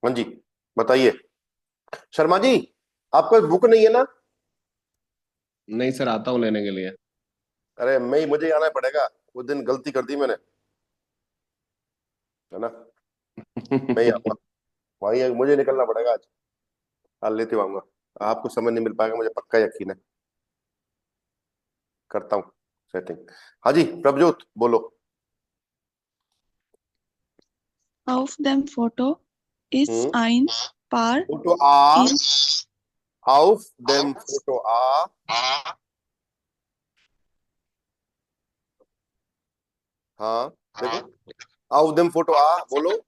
हाँ जी, बताइए। शर्मा जी, आपका बुक नहीं है ना? नहीं सर, आता हूँ लेने के लिए। अरे मैं मुझे आना पड़ेगा। उस दिन गलती कर दी मैंने, है ना। मैं ही आऊंगा, वहीं मुझे निकलना पड़ेगा आज। आज लेते हुए आऊंगा। आपको समय नहीं मिल पाएगा, मुझे पक्का यकीन है। करता हूँ सेटिंग। हाँ जी, प्रभजोत बोलो। Auf dem Foto ist हम्म। ein Paar फोटो आ, in आउफ देम फोटो आ। हाँ, देखो, आउफ देम फोटो आ बोलो।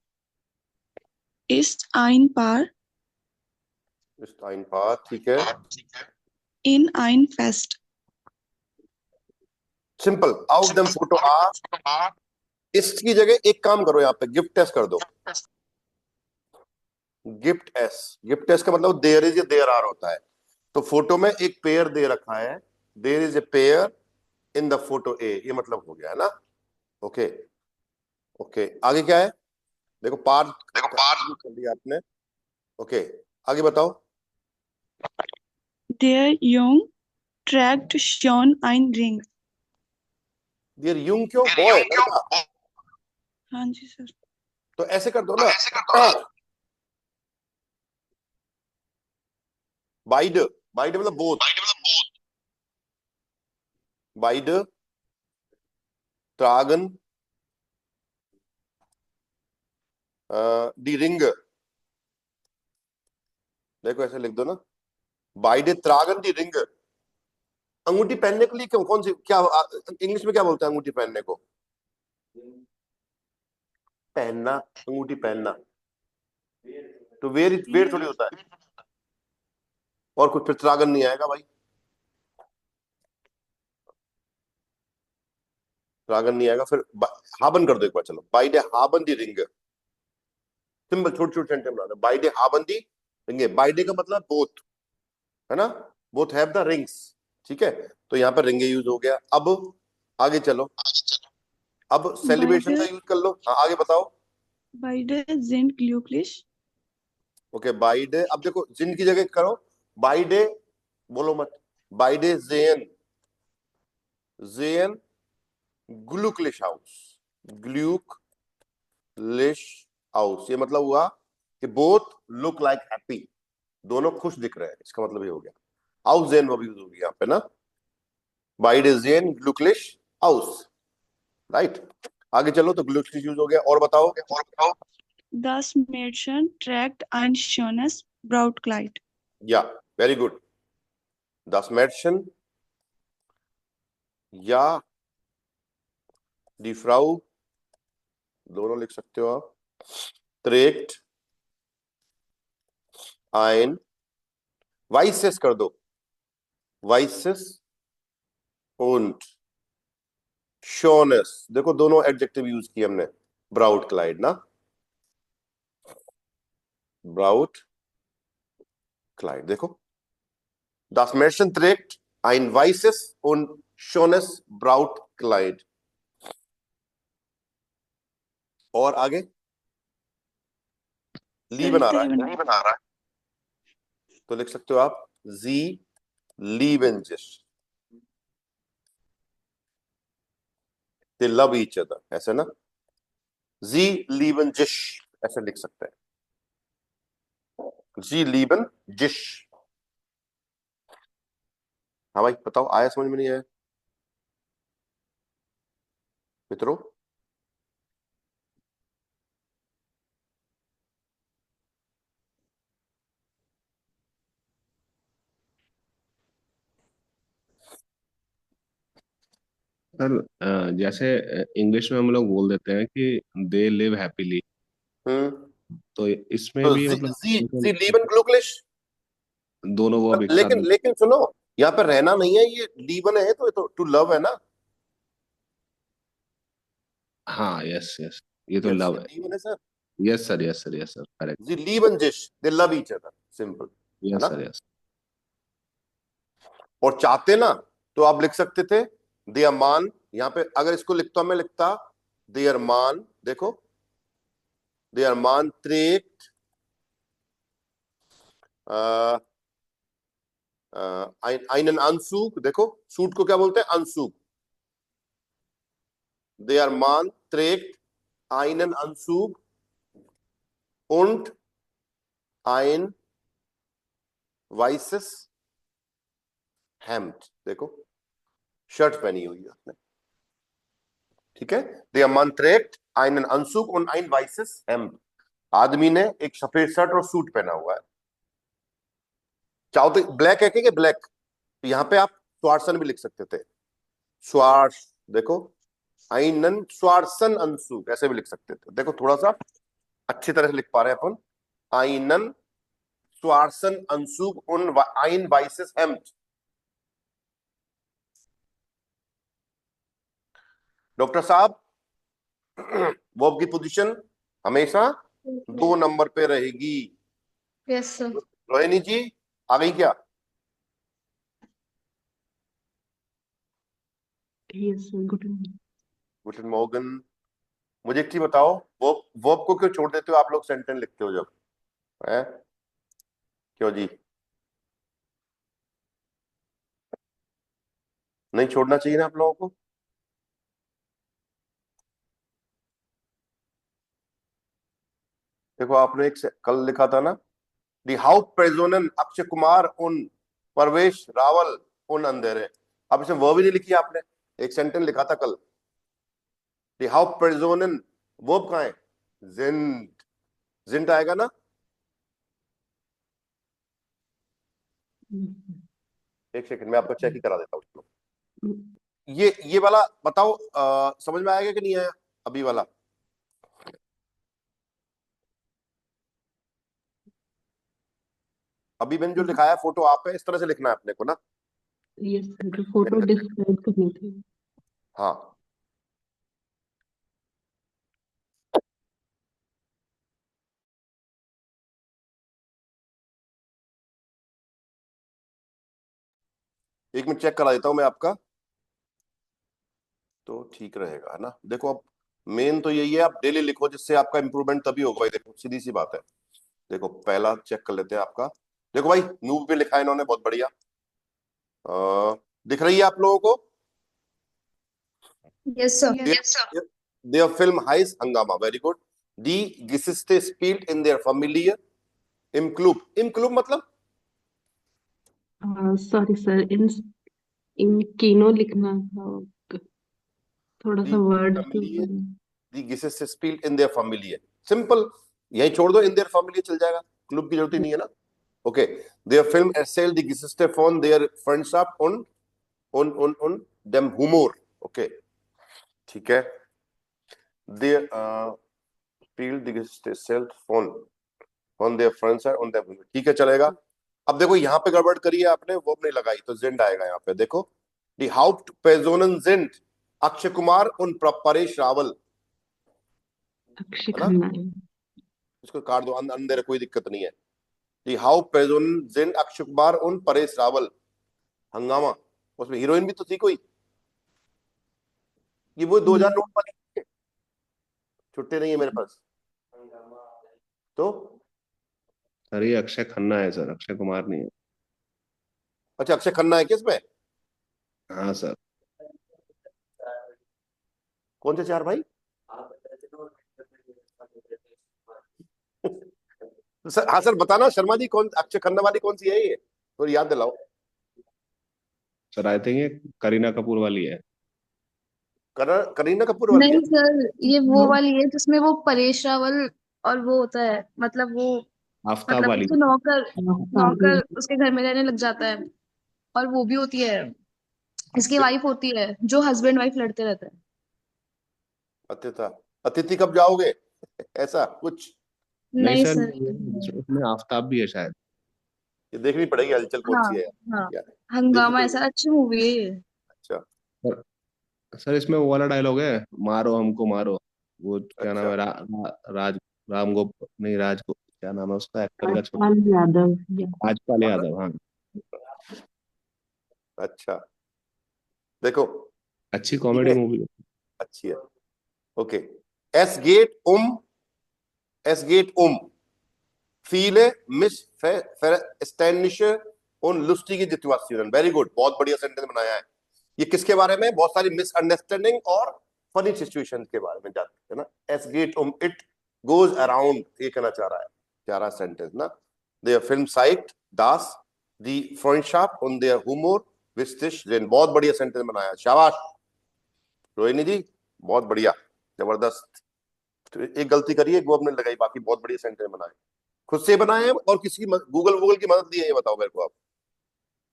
ist ein Paar इस टाइम पर ठीक है। in ein Fest. सिंपल, आउफ देम फोटो आ। इसकी जगह एक काम करो, यहाँ पे गिफ्ट टेस्ट कर दो। गिफ्ट एस, गिफ्ट एस का मतलब देयर इज या देयर आर होता है। तो फोटो में एक पेयर दे रखा है, there is a pair in the photo ए, ये मतलब हो गया है ना। ओके। ओके, आगे क्या है? देखो पार्ट कर दिया आपने। ओके, आगे बताओ। Der Jung trägt schon ein Ring. डियर यूं क्यों, बॉय लड़का। हाँ जी सर। तो ऐसे कर दो ना, बाइड। बाइड मतलब बोथ। बाइड ट्रागन डी रिंग। देखो ऐसे लिख दो ना, बाइड त्रागन डी रिंग। अंगूठी पहनने के लिए क्यों, कौन सी क्या इंग्लिश में क्या बोलते हैं अंगूठी पहनने को? पहनना, अंगूठी पहनना। तो वेयर वेयर थोड़ी होता है। और कुछ फिर त्रागन नहीं आएगा भाई, त्रागन नहीं आएगा फिर। हाबन कर दो एक बार, चलो, बाइडे हाबन दी रिंग। सिंपल छोटे छोटे सेंटेंस बना दो, बाइडे हाबन दी रिंग। बाइडे का मतलब बोथ, है ना। Both have the rings. ठीक है, तो यहाँ पर रिंगे यूज हो गया। अब आगे चलो, अब सेलिब्रेशन का Beide, यूज कर लो। हाँ, आगे बताओ। beide sind glücklich. Okay, by day, अब देखो जिन की जगह करो बाई डे, बोलो मत। बाई डे जेन, जेन ग्लूकलिश हाउस, ग्लूकलिश हाउस, ये मतलब हुआ कि बोथ लुक लाइक हैप्पी, दोनों खुश दिख रहे हैं, इसका मतलब ये हो गया। हाउस जेन वर्ब यूज होगी यहाँ पे ना, बाई डे जेन ग्लूकलिश हाउस। राइट, आगे चलो, तो ग्लूकलिश यूज हो गया, और बताओ। Das Mädchen trägt ein schönes Brautkleid. या, वेरी गुड। दस मैडशन या दी फ्राउ, दोनों लिख सकते हो आप। त्रेक्ट आइन वाइसेस कर दो, वाइसेस und शोनेस। देखो दोनों एडजेक्टिव यूज किए हमने, ब्राउट क्लाइड ना, ब्राउट क्लाइड। देखो, das Märchen trägt ein weißes und schönes Brautkleid। और आगे ली सर बना इधर रहा ही है, बना। तो लिख सकते हो आप जी lieben sich, they love each other, ऐसे ना। जी lieben sich ऐसे लिख सकते हैं, जी lieben sich। हाँ भाई बताओ, आया समझ में नहीं आया मित्रों? सर जैसे इंग्लिश में हम लोग बोल देते हैं कि दे लिव हैप्पीली, हम्म। तो इसमें तो भी जी मतलब जी जी lieben glücklich। दोनों वर्ब एक साथ। लेकिन लेकिन सुनो, यहाँ पर रहना नहीं है, ये लीवन है, तो टू लव है ना। हाँ, यस यस, ये तो यस, लव ये है। लीवन है sir. Yes sir, yes sir, yes sir, correct. जी लीवन जिश, they love each other, simple, है यस ना। Sir, yes. और चाहते ना, तो आप लिख सकते थे दिया मान। यहाँ पे अगर इसको लिखता, मैं लिखता देयर मान, देखो देयर मान trägt einen Anzug, देखो सूट को क्या बोलते हैं? Anzug. Der Mann trägt einen Anzug und ein weißes Hemd. देखो शर्ट पहनी हुई है आपने, ठीक है। Der Mann trägt einen Anzug und ein weißes Hemd. आदमी ने एक सफेद शर्ट और सूट पहना हुआ है। चाहो तो ब्लैक है क्या? ब्लैक, तो यहां पे आप स्वार्सन भी लिख सकते थे, स्वार्स, देखो आइनन स्वार्सन अंशुक ऐसे भी लिख सकते थे। देखो थोड़ा सा अच्छी तरह से लिख पा रहे हैं अपन, आइनन स्वार्सन अंशुक उन आइन वाइसेस हेम्ट। डॉक्टर साहब वर्ब की पोजीशन हमेशा 2 नंबर पे रहेगी। Yes sir. रोहिणी जी आ गई क्या? Yes, sir. Good evening. Good morning. मुझे एक चीज बताओ, वर्ब को क्यों छोड़ देते हो आप लोग सेंटेंस लिखते हो जब, है क्यों जी? नहीं छोड़ना चाहिए ना आप लोगों को? देखो आपने एक कल लिखा था ना, दी हाउप्टपर्सोनन अक्षय कुमार उन परवेश रावल उन अंधेरे। अब इसमें वर्ब ही नहीं लिखी आपने, एक सेंटेंस लिखा था कल, दी हाउप्टपर्सोनन, वर्ब कहाँ है? जिंट, जिंट आएगा ना? एक सेकंड मैं आपको चेक ही करा देता हूँ। ये वाला बताओ, समझ में आएगा कि नहीं आया अभी वाला? अभी मैंने जो लिखा है फोटो आप है, इस तरह से लिखना है अपने को ना। Yes, sir. जो फोटो डिस्क्राइब करनी थी। हाँ एक मिनट चेक करा देता हूं मैं आपका, तो ठीक रहेगा, है ना। देखो अब मेन तो यही है, आप डेली लिखो जिससे आपका इंप्रूवमेंट तभी होगा भाई। देखो सीधी सी बात है, देखो पहला चेक कर लेते हैं आपका। देखो भाई नूब पे लिखा है इन्होंने, बहुत बढ़िया। दिख रही है आप लोगों को? Yes sir. देयर फिल्म हाइस हंगामा, वेरी गुड। दी गिसिस्टे स्पील्ड इन देयर फैमिलियर इम क्लूब, इम क्लूब मतलब सॉरी सर, इन किनो लिखना था, थोड़ा सा दी वर्ड फैमिलियर, दी गिसिस्टे स्पील्ड इन देयर फैमिलियर, सिंपल, यही छोड़ दो, इन देयर फैमिलियर चल जाएगा, क्लूब की जरूरत ही नहीं है ना। ओके, देयर फिल्म erzählt die Geschichte von der Freundschaft und dem Humor, okay ठीक है। देयर spielt die Geschichte erzählt von der Freundschaft und dem Humor, ठीक है चलेगा। अब देखो यहाँ पे गड़बड़ करी है आपने, वो नहीं लगाई, तो जिंड आएगा यहाँ पे। देखो die Hauptpersonen sind Akshay Kumar und Paresh Rawal, Akshay है ना। खन्ना है। इसको काट दो, अंदर कोई दिक्कत नहीं है। die Hauptpersonen sind Akshay Kumar und Paresh Rawal, हंगामा, उसमें हीरोइन भी तो थी कोई, ये वो 2000 नोट वाली, छुट्टी नहीं है मेरे पास तो। सर ये अक्षय खन्ना है सर, अक्षय कुमार नहीं है। अच्छा अक्षय खन्ना है किसमें? हाँ सर। कौन से चार भाई? सर हाँ सर बताना शर्मा जी, कौन अक्षय खन्ना वाली कौन सी है ये, तो याद दिलाओ। सर आई थिंक ये करीना कपूर वाली है। करीना कपूर वाली है? नहीं सर, ये वो वाली है जिसमें वो परेश रावल और वो होता है, आफ्ताब वाली। उसको नौकर नौकर उसके घर में रहने लग जाता है, और वो भी होती है, इसकी वाइफ होती है, जो हस्बैंड वाइफ लड़ते रहते हैं। अतिथा, अतिथि कब जाओगे ऐसा कुछ? नहीं नहीं सर, सर। उसमें आफ्ताब भी है शायद। ये देखनी पड़ेगी हलचल कौन हाँ सी है हाँ, यार, देखनी हंगामा पड़ेगी। ऐसा अच्छी मूवी है ये। अच्छा सर इसमें वो वाला डायलॉग है, मारो हमको मारो, वो क्या नाम अच्छा है, राज राम गोप नहीं, क्या नाम है उसका एक्टर का, छोटा राजपाल यादव राजपाल हाँ ना? यादव, हाँ। अच्छा देखो अच्छी ठीक कॉमेडी है, मूवी है। अच्छी है। Okay. Es geht viele Missverständnisse und lustige Situationen. Very good, बहुत बढ़िया सेंटेंस बनाया है। ये किसके बारे में? बहुत सारी मिसअंडरस्टैंडिंग और फनी सिचुएशन के बारे में जाते है ना। Es geht it goes around, ये कहना चाह रहा है, प्यारा सेंटेंस ना। There film site Das the friendship und der Humor wichtig sind। बहुत बढ़िया सेंटेंस बनाया, शाबाश रोहिणी जी, बहुत बढ़िया, जबरदस्त। तो एक गलती करिए, वो आपने लगाई, बाकी बहुत बढ़िया सेंटेंस बनाए। खुद से बनाए हैं और किसी की गूगल वूगल की मदद ली है, ये बताओ मेरे को आप।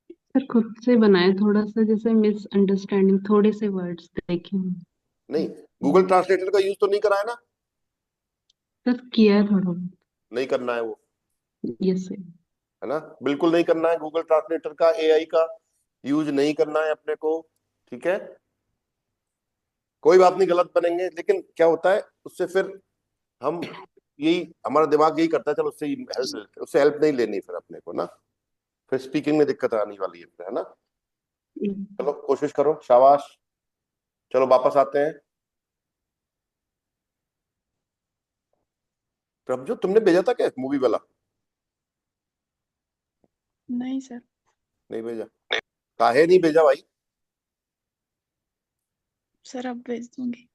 सर खुद से बनाए, थोड़ा सा जैसे मिसअंडरस्टैंडिंग, थोड़े से वर्ड्स देखे हैं। नहीं, गूगल ट्रांसलेटर का यूज तो नहीं करा है ना? सर किया है थोड़ा बहुत। नहीं करना है वो, यस सर। है ना, बिल्कुल नहीं करना है गूगल ट्रांसलेटर का, एआई का यूज नहीं करना है अपने को, ठीक है। कोई बात नहीं, गलत बनेंगे, लेकिन क्या होता है उससे फिर हम, यही हमारा दिमाग यही करता है, चलो उससे हेल्प नहीं लेनी फिर अपने को ना, फिर स्पीकिंग में दिक्कत आने वाली है फिर, है ना। चलो कोशिश करो, शाबाश। चलो वापस आते हैं। प्रभजोत, तुमने भेजा था क्या मूवी वाला? नहीं सर। नहीं भेजा? काहे नहीं भेजा भाई? सर अब भेज दूंगी।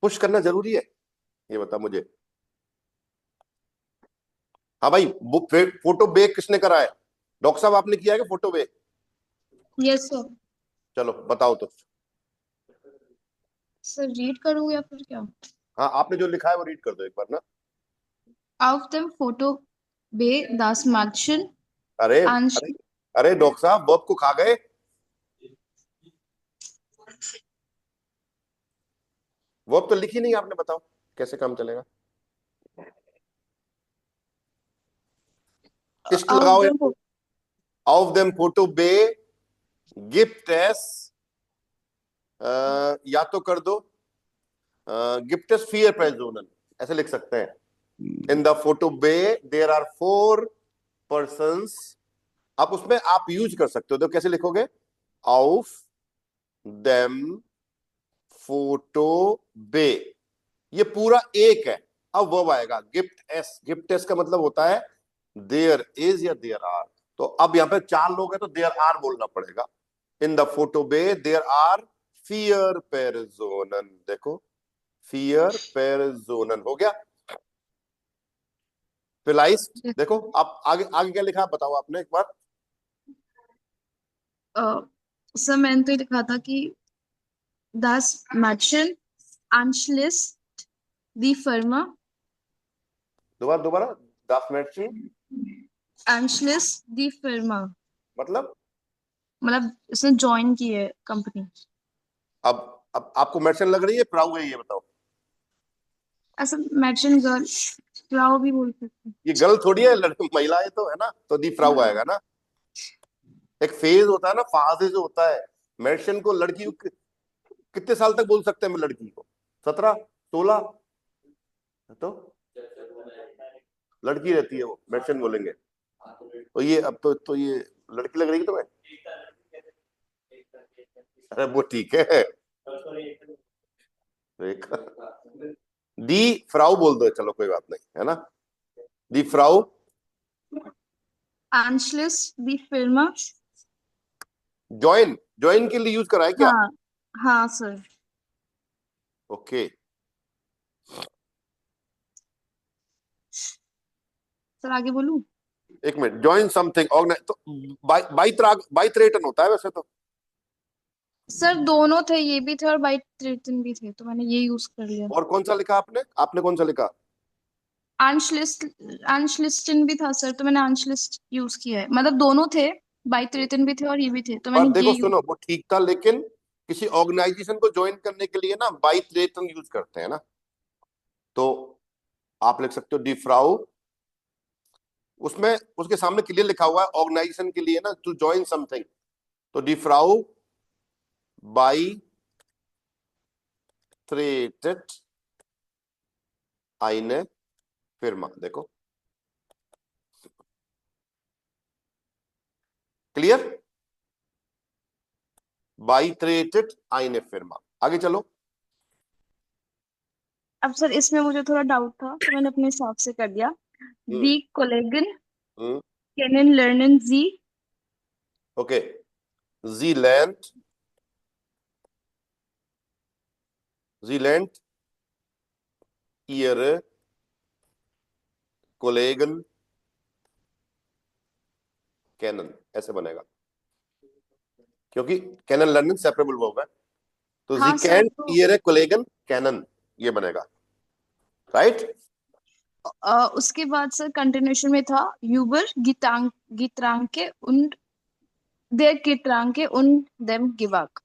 पुश करना जरूरी है, ये बता मुझे। हाँ भाई, फोटो बे किसने करा है? डॉक्टर साहब आपने किया है क्या फोटो बे? Yes sir. चलो बताओ तो। सर रीड करूँ या फिर क्या? हाँ, आपने जो लिखा है वो रीड कर दो एक बार ना। Auf dem Foto B das Mädchen अरे ansch अरे अरे डॉक्टर साहब, वर्ब को खा गए। वर्ब तो लिखी नहीं आपने, बताओ कैसे काम चलेगा? इश्क auf लगाओ dem यार। ऑफ देम फोटो बे गिफ्ट एस, या तो कर दो गिफ्ट एस फियर पेजोनन, ऐसे लिख सकते हैं। इन द फोटो बे देयर आर 4 पर्सन्स। आप उसमें आप यूज कर सकते हो, तो कैसे लिखोगे? ऑफ देम फोटो बे, ये पूरा एक है। अब वर्ब आएगा गिफ्ट एस। गिफ्ट एस का मतलब होता है देयर इज या देयर आर। तो अब यहाँ पे 4 लोग हैं तो देयर आर बोलना पड़ेगा। इन द फोटो बे देयर आर फियर पेरजोनन। देखो, फियर पेरजोनन हो गया। फिलाइस्ट, देखो आप आगे आगे क्या लिखा बताओ आपने एक बार। सर मैंने तो लिखा था कि das Mädchen anschließt die Firma दोबारा दोबारा, 10 मिनट से anschließt die Firma, मतलब मतलब इसने ज्वाइन की है कंपनी। अब आपको मेंशन लग रही है, प्राउ है, ये बताओ। ऐसा मैडशन गर्ल फ्लावर भी बोल सकते हैं। ये गर्ल थोड़ी है, लड़की महिला है तो, है ना, तो दी फ्राउ आएगा ना। एक फेज होता है ना, फाजे जो होता है। मेंशन को लड़की को कितने साल तक बोल सकते हैं लड़की को? 17 16, तो लड़की रहती है वो, मेंशन बोलेंगे। तो ये अब तो ये लड़की लग रही है तुम्हें? अरे वो ठीक है, दी फ्राउ बोल दो, चलो कोई बात नहीं, है ना। दी फ्राउ anschließt die Firma। Join, join के लिए यूज करा है क्या? हाँ हाँ सर। ओके। सर आगे बोलूं? एक मिनट, ज्वाइन समथिंग ऑर्गेनाइज, तो बाइथ्रेटन होता है वैसे तो। सर दोनों थे, ये भी थे और बाइट ट्रिटन भी थे, तो मैंने ये यूज कर लिया। और कौन सा लिखा आपने? आपने कौन सा लिखा? अनशलिस्टन भी था सर, तो मैंने अनशलिस्ट यूज किया है, मतलब दोनों थे, बाइट रिटन भी थे और ये भी थे, तो पर मैंने ये देखो यूज। सुनो, वो ठीक था, लेकिन किसी ऑर्गेनाइजेशन को ज्वाइन करने के लिए ना बाइथ्रेटन यूज करते हैं ना। तो आप लिख सकते हो डी फ्राउ, उसमें उसके सामने क्लियर लिखा हुआ है ऑर्गेनाइजेशन के लिए ना, टू ज्वाइन समथिंग। तो डी फ्राउ बाई ट्रेटेड आइने फिर्मा, देखो क्लियर, बाई ट्रेटेड आइने फिर्मा। आगे चलो। अब सर इसमें मुझे थोड़ा डाउट था तो मैंने अपने हिसाब से कर दिया। दी कोलेगन कैनन लर्नन जी ओके, जी लैंड ihre Kollegen kennen, ऐसे बनेगा, क्योंकि कैनन लर्निंग सेपरेबल वर्ब है, तो हाँ जी सर कैन तो ihre Kollegen kennen ये बनेगा, राइट। उसके बाद सर कंटिन्यूशन में था यूबर गित्रांके उन देर गित्रांके उन देम गिवाक।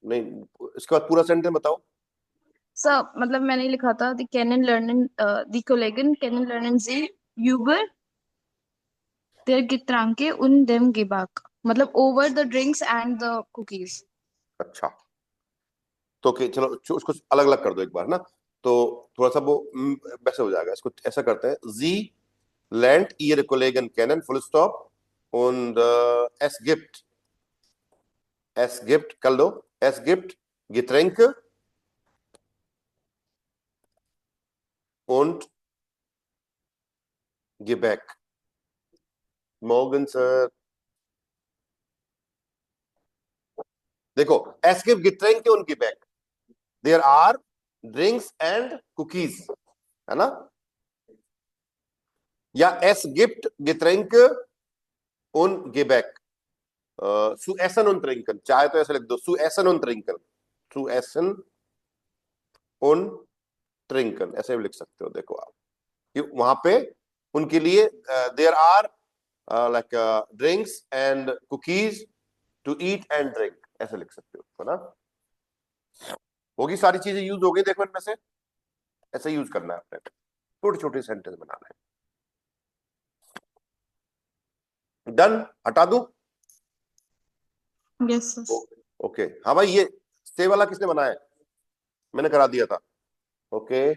नहीं, इसके बाद पूरा सेंटेंस बताओ। सर मतलब मैंने लिखा था दी कैनन लर्नन दी कोलेगन कैनन लर्नन जी यूबर देर गित्रांके उन देम गिवाक, मतलब over the drinks and the cookies. अच्छा, तो ओके चलो उसको अलग अलग कर दो एक बार ना, तो थोड़ा सा वो वैसे हो जाएगा। इसको ऐसा करते हैं, जी लैंड ihre Kollegen kennen full stop und es gibt कर लो, es gibt Getränke und Gebäck morgens देखो, es gibt Getränke und Gebäck, there are drinks and cookies, है ना, या es gibt Getränke und Gebäck, zu essen und trinken, चाहे तो ऐसे लिख दो, zu essen und trinken, zu essen und trinken, ऐसे भी लिख सकते हो। देखो आप, वहां पे उनके लिए there are like drinks and cookies to eat and drink, ऐसे लिख सकते हो, है ना। होगी सारी चीजें यूज हो गई, देखो इनमें से ऐसे यूज करना है आपने, छोटे छोटे सेंटेंस बनाना है। डन, हटा दूं? Yes sir. ओके, हाँ भाई, ये स्टे वाला किसने बनाया है? मैंने करा दिया था। ओके,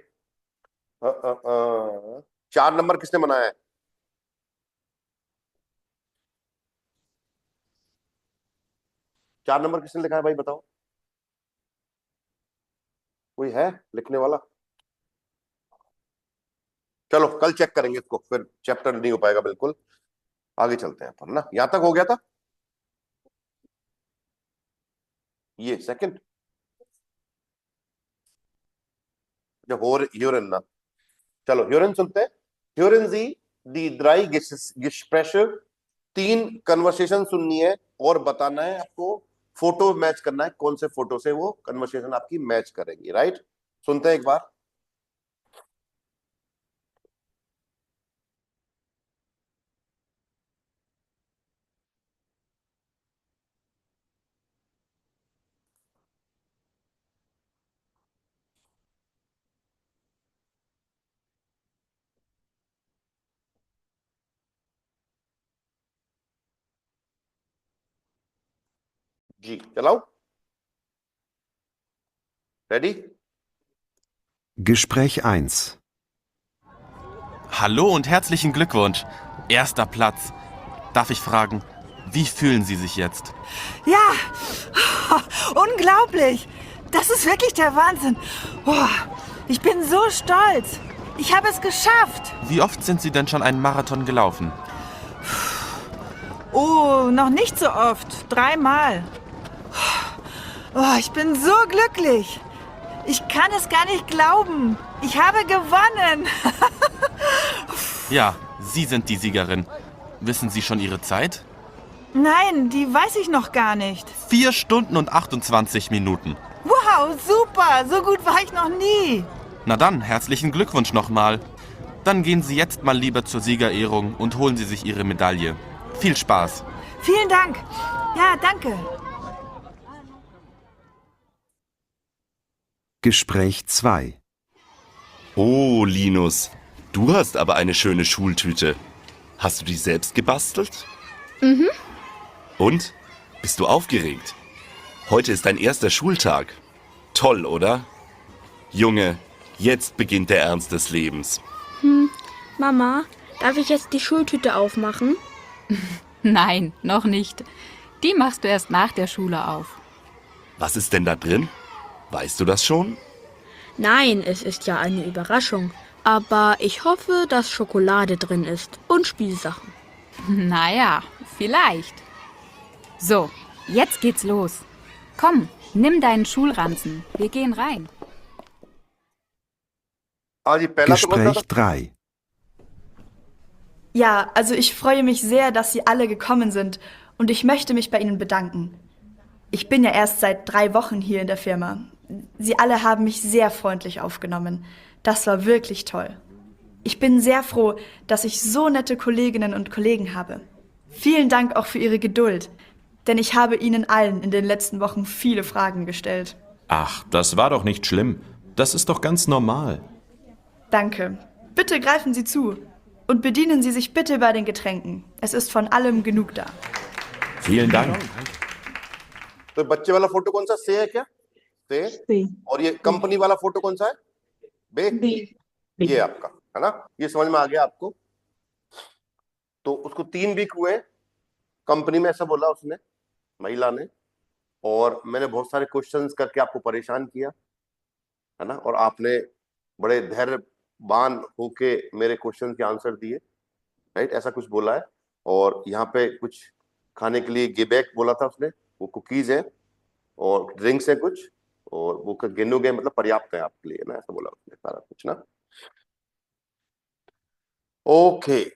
4 नंबर किसने बनाया है? चार नंबर किसने लिखा है भाई, बताओ, कोई है लिखने वाला? चलो कल चेक करेंगे इसको, फिर चैप्टर नहीं हो पाएगा बिल्कुल। आगे चलते हैं अपन ना, यहां तक हो गया था ये सेकंड, जो ह्यूरन ना। चलो ह्यूरन सुनते हैं। ह्यूरन जी दी ड्राई गिस्प्रेशर, 3 कन्वर्सेशन सुननी है और बताना है आपको, फोटो मैच करना है, कौन से फोटो से वो कन्वर्सेशन आपकी मैच करेंगी, राइट। सुनते हैं एक बार। जी चलाओ, ready. Gespräch 1. Hallo und herzlichen Glückwunsch. Erster Platz. Darf ich fragen, wie fühlen Sie sich jetzt? Ja, unglaublich. Das ist wirklich der Wahnsinn. Oh, ich bin so stolz. Ich habe es geschafft. Wie oft sind Sie denn schon einen Marathon gelaufen? Oh, noch nicht so oft. 3 Mal. Oh, ich bin so glücklich. Ich kann es gar nicht glauben. Ich habe gewonnen. Ja, Sie sind die Siegerin. Wissen Sie schon Ihre Zeit? Nein, die weiß ich noch gar nicht. 4 Stunden und 28 Minuten. Wow, super. So gut war ich noch nie. Na dann, herzlichen Glückwunsch nochmal. Dann gehen Sie jetzt mal lieber zur Siegerehrung und holen Sie sich Ihre Medaille. Viel Spaß. Vielen Dank. Ja, danke. Gespräch 2. Oh, Linus, du hast aber eine schöne Schultüte. Hast du die selbst gebastelt? Mhm. Und? Bist du aufgeregt? Heute ist dein erster Schultag. Toll, oder? Junge, jetzt beginnt der Ernst des Lebens. Mama, darf ich jetzt die Schultüte aufmachen? Nein, noch nicht. Die machst du erst nach der Schule auf. Was ist denn da drin? Weißt du das schon? Nein, es ist ja eine Überraschung. Aber ich hoffe, dass Schokolade drin ist und Spielsachen. Naja, vielleicht. So, jetzt geht's los. Komm, nimm deinen Schulranzen. Wir gehen rein. हाँ जी पहला तो कौन सा था? Gespräch 3. Ja, also ich freue mich sehr, dass Sie alle gekommen sind und ich möchte mich bei Ihnen bedanken. Ich bin ja erst seit 3 Wochen hier in der Firma. Sie alle haben mich sehr freundlich aufgenommen. Das war wirklich toll. Ich bin sehr froh, dass ich so nette Kolleginnen und Kollegen habe. Vielen Dank auch für Ihre Geduld, denn ich habe Ihnen allen in den letzten Wochen viele Fragen gestellt. Ach, das war doch nicht schlimm. Das ist doch ganz normal. Danke. Bitte greifen Sie zu und bedienen Sie sich bitte bei den Getränken. Es ist von allem genug da. Vielen Dank. तो बच्चे वाला photo कौन सा? से है क्या? से। से और ये कंपनी वाला फोटो कौन सा है? बे। बे ये आपका है ना? ये समझ में आ गया आपको? तो उसको 3 वीक हुए कंपनी में, ऐसा बोला उसने, महिला ने, और मैंने बहुत सारे क्वेश्चंस करके आपको परेशान किया है ना, और आपने बड़े धैर्यवान होके मेरे क्वेश्चन के आंसर दिए, राइट? ऐसा कुछ बोला है। और यहाँ पे कुछ खाने के लिए गिबैक बोला था उसने, वो कुकीज है और ड्रिंक्स है कुछ, और वो गिनोगे मतलब पर्याप्त है आपके लिए ना, ऐसा बोला उसने सारा कुछ ना। Okay.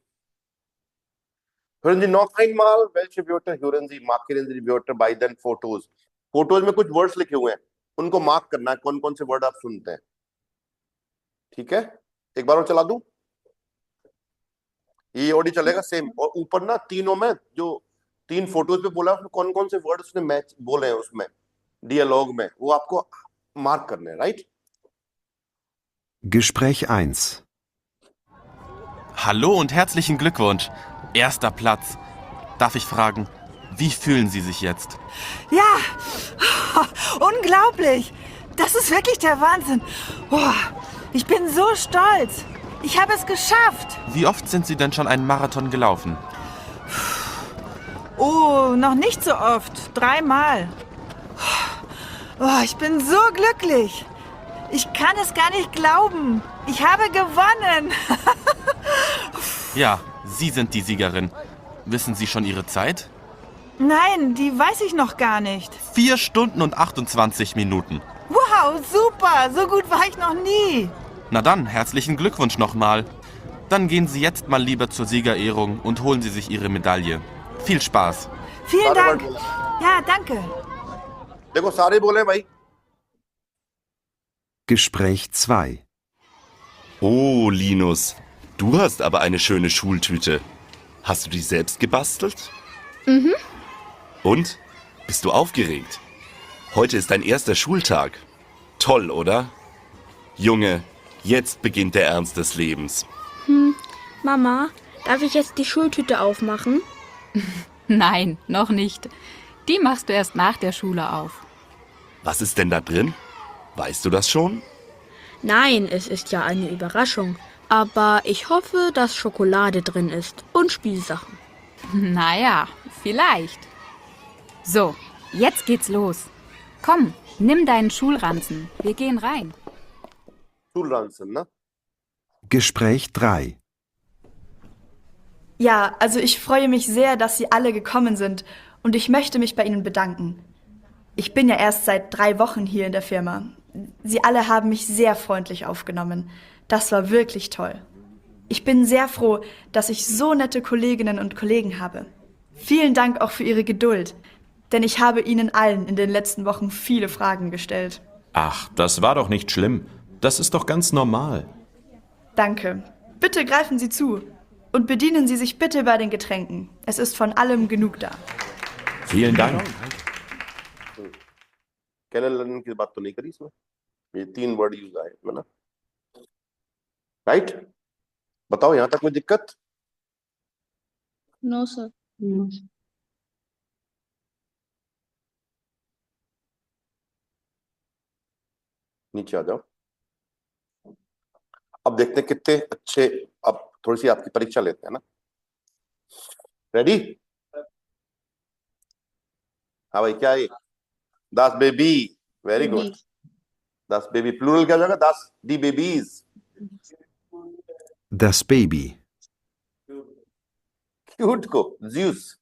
Hören Sie noch einmal, welche Wörter hören Sie? Markieren Sie die Wörter bei den Fotos. Photos में कुछ वर्ड्स लिखे हुए हैं, उनको मार्क करना है, कौन कौन से वर्ड आप सुनते हैं। ठीक है, एक बार और चला दूं, ये ऑडियो चलेगा सेम। और ऊपर ना तीनों में जो 3 फोटोज पे बोला उसमें कौन कौन से वर्ड उसने मैच बोले हैं उसमें डियलॉग में, वो आपको मार्क करने हैं, right? Gespräch 1. Hallo und herzlichen Glückwunsch. Erster Platz. Darf ich fragen, wie fühlen Sie sich jetzt? Ja, unglaublich. Das ist wirklich der Wahnsinn. Oh, ich bin so stolz. Ich habe es geschafft. Wie oft sind Sie denn schon einen Marathon gelaufen? Oh, noch nicht so oft. 3 Mal. Oh, ich bin so glücklich. Ich kann es gar nicht glauben. Ich habe gewonnen. Ja, Sie sind die Siegerin. Wissen Sie schon Ihre Zeit? Nein, die weiß ich noch gar nicht. 4 Stunden und 28 Minuten. Wow, super. So gut war ich noch nie. Na dann, herzlichen Glückwunsch nochmal. Dann gehen Sie jetzt mal lieber zur Siegerehrung und holen Sie sich Ihre Medaille. Viel Spaß. Vielen Dank. Ja, danke. देखो सारे बोले भाई। Gespräch 2. Oh, Linus, du hast aber eine schöne Schultüte. Hast du die selbst gebastelt? Mhm. Und? Bist du aufgeregt? Heute ist dein erster Schultag. Toll, oder? Junge, jetzt beginnt der Ernst des Lebens. Mama, darf ich jetzt die Schultüte aufmachen? Nein, noch nicht. Die machst du erst nach der Schule auf. Was ist denn da drin? Weißt du das schon? Nein, es ist ja eine Überraschung. Aber ich hoffe, dass Schokolade drin ist und Spielsachen. Naja, vielleicht. So, jetzt geht's los. Komm, nimm deinen Schulranzen. Wir gehen rein. Schulranzen, ne? Gespräch 3. Ja, also ich freue mich sehr, dass Sie alle gekommen sind und ich möchte mich bei Ihnen bedanken. Ich bin ja erst seit 3 Wochen hier in der Firma. Sie alle haben mich sehr freundlich aufgenommen. Das war wirklich toll. Ich bin sehr froh, dass ich so nette Kolleginnen und Kollegen habe. Vielen Dank auch für Ihre Geduld, denn ich habe Ihnen allen in den letzten Wochen viele Fragen gestellt. Ach, das war doch nicht schlimm. Das ist doch ganz normal. Danke. Bitte greifen Sie zu und bedienen Sie sich bitte bei den Getränken. Es ist von allem genug da. Vielen Dank. कैनन लर्निंग की बात तो नहीं करी इसमें, ये 3 word use आए है ना, राइट? बताओ यहाँ तक कोई दिक्कत? No, sir. नीचे आ जाओ। अब देखते हैं कितने अच्छे, अब थोड़ी सी आपकी परीक्षा लेते हैं ना। रेडी? हाँ भाई, क्या है? Das Baby. Very good. baby. Das Baby. Plural क्या हो जाएगा? Das die Babies. Das Baby. Cute को Zeus.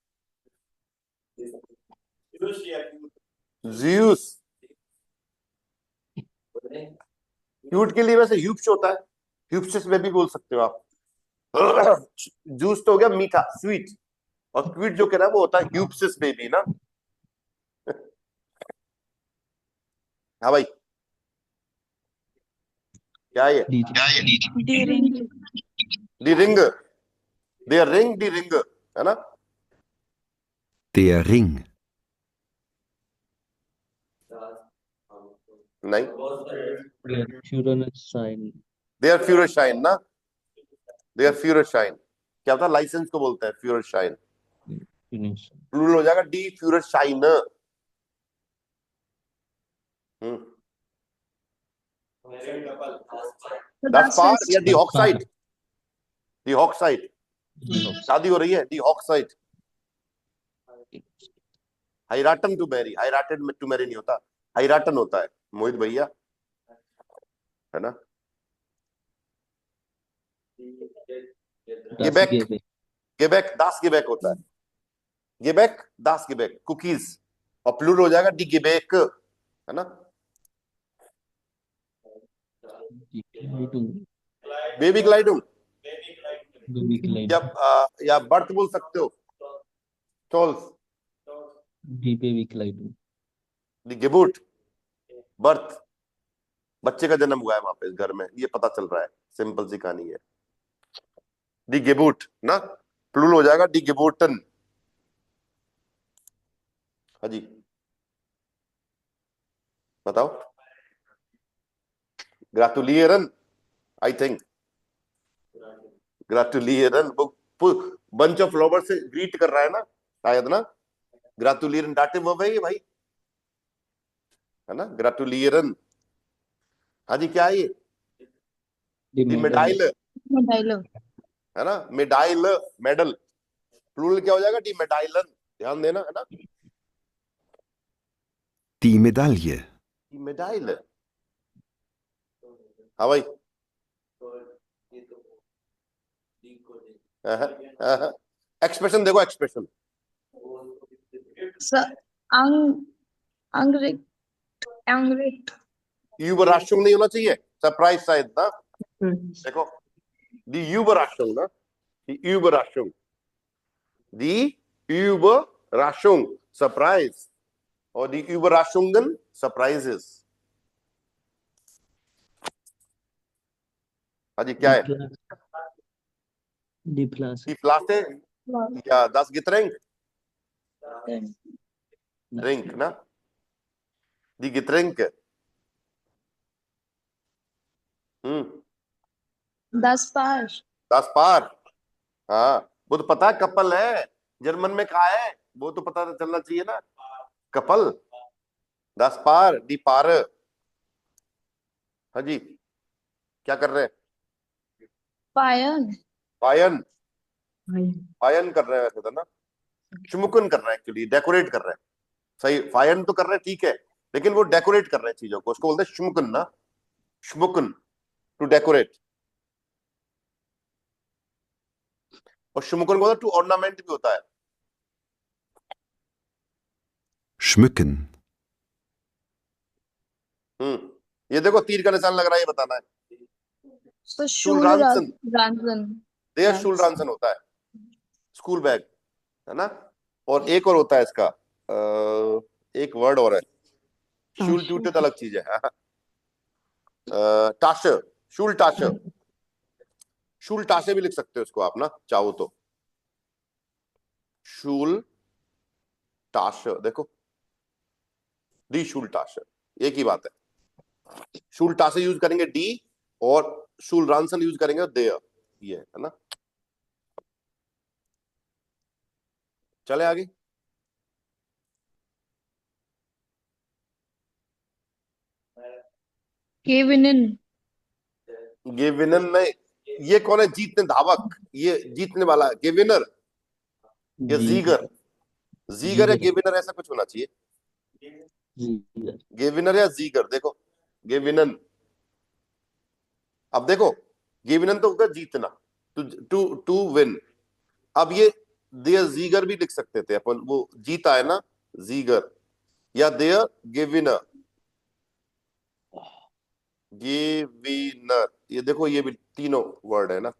Zeus. क्यूट के लिए वैसे ह्यूप्स होता है, ह्यूप्सिस में भी बोल सकते हो आप। जूस तो हो गया मीठा, स्वीट, और क्यूट जो कह रहा है वो होता है ह्यूप्सिस बेबी ना। हाँ भाई, क्या है ये? डी रिंग, दी रिंग, देयर रिंग, दी रिंग, है ना? Der Ring. नहीं, Sign. देयर फ्यूरस शाइन ना, देयर फ्यूरस शाइन। क्या होता है? लाइसेंस को बोलते हैं फ्यूरस शाइन। प्लूरल हो जाएगा डी फ्यूरस शाइन। That's part या दी ऑक्साइड, दी ऑक्साइड। शादी हो रही है, दी ऑक्साइड। हाइराटन टू मैरी, हाइराटेड में टू मैरी नहीं होता, हाइराटन होता है मोहित भैया, है ना? गेबेक, गेबेक, दास गेबेक होता है, गेबेक, दास गेबेक, कुकीज, और प्लूरल हो जाएगा डी गेबेक, है ना? बेबी ग्लाइडुम, या बर्थ बोल सकते हो, टोल्स, दी गेबूट, बर्थ, बच्चे का जन्म हुआ है वहां पे इस घर में, ये पता चल रहा है, सिंपल सी कहानी है। दी गेबूट ना, प्लूरल हो जाएगा दी गेबूटन। हाँ जी, बताओ। ग्रेटुलियरन, आई थिंक ग्रेटुलियरन, बंच ऑफ फ्लावर से ग्रीट कर रहा है ना शायद ना। ग्रेटुलियरन डाटिव वर्ब है ये भाई, है ना? ग्रेटुलियरन। हाँ जी, क्या है ये? दी मेडाइल, डायलॉग, है ना? मेडाइल, मेडल, प्लूरल क्या हो जाएगा? दी मेडाइलन। ध्यान देना, है ना? Die Medaille. दी मेडाइल। हाँ भाई, एक्सप्रेशन देखो, एक्सप्रेशन। अंग्रेट, यूबराशुंग नहीं होना चाहिए, सरप्राइज शायद ना। देखो, दी यूबराशुंग ना, दी यूबराशुंग, दी यूबराशुंग सरप्राइज, और दी यूबराशुंगन सरप्राइजेस। हाँ जी, क्या है? दी फ्लासे या das Getränk, ड्रिंक ना, दी Getränk। दस पार, 10 पार। हाँ, वो तो पता है, कपल है, जर्मन में कहा है वो तो पता चलना चाहिए ना, कपल। 10 पार, दी पार। हाँ जी, क्या कर रहे हैं? पायन, पायन, पायन कर रहे हैं वैसे तो ना, शुमुकन कर रहे हैं, एक्चुअली डेकोरेट कर रहे हैं। सही, फायन तो कर रहे हैं, ठीक है, लेकिन वो डेकोरेट कर रहे हैं चीजों को, उसको बोलते हैं शुमुकन ना, शुमुकन, टू डेकोरेट। और शुमुकन को टू ऑर्नामेंट भी होता है। Schmücken. ये देखो, तीर का निशान लग रहा है, ये बताना है। तो Schulranzen, रांसन, देयर Schulranzen होता है, स्कूल बैग, है ना? और एक और होता है इसका, एक वर्ड और है, शूल ट्यूटे तो अलग चीज है। टाशे, शूल टाशे, शूल टाशे भी लिख सकते हो इसको आप ना, चाहो तो। शूल टाशे, देखो, डी शूल टाशे, एक ही बात है। शूल टाशे यूज करेंगे डी, और शूल रांसन यूज करेंगे देयर, ये है ना। चले आगे। केविनन, गेविनन में ये कौन है? जीतने धावक, ये जीतने वाला गेविनर या जीगर, जीगर या गेविनर, ऐसा कुछ होना चाहिए। जीगर गेविनर या जीगर, देखो गेविनन। अब देखो गेविनन तो होगा जीतना, टू टू टू विन। अब ये देयर जीगर भी लिख सकते थे अपन, वो जीता है ना जीगर, या देयर गेविनर, गेविनर। ये देखो ये भी तीनों वर्ड है ना,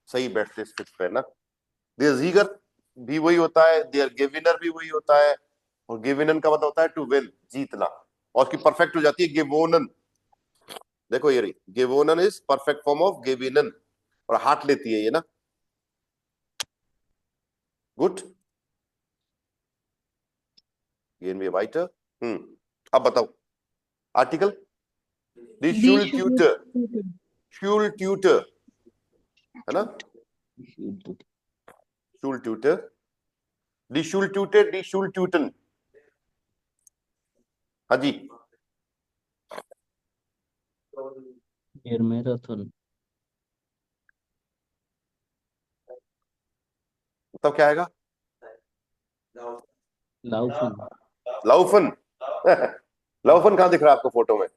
सही बैठते इस पे ना। देयर जीगर भी वही होता है, देयर गेविनर भी वही होता है, और गेविनन का मतलब होता है टू विन, जीतना। और उसकी परफेक्ट हो जाती है गेवोनन। देखो ये रही, गेवोनन इज परफेक्ट फॉर्म ऑफ गेविनन, और हाथ लेती है ये ना। गुड, गेन बी वाइटर। अब बताओ आर्टिकल। दी दी शुल ट्यूटर, शुल ट्यूटर है ना, शुल ट्यूटर, दी शुल ट्यूटर, दी शुल ट्यूटन। हाँ जी, एर मैराथन तब क्या आएगा? लाउफन लाउफन। लाउफन कहाँ दिख रहा है आपको फोटो में?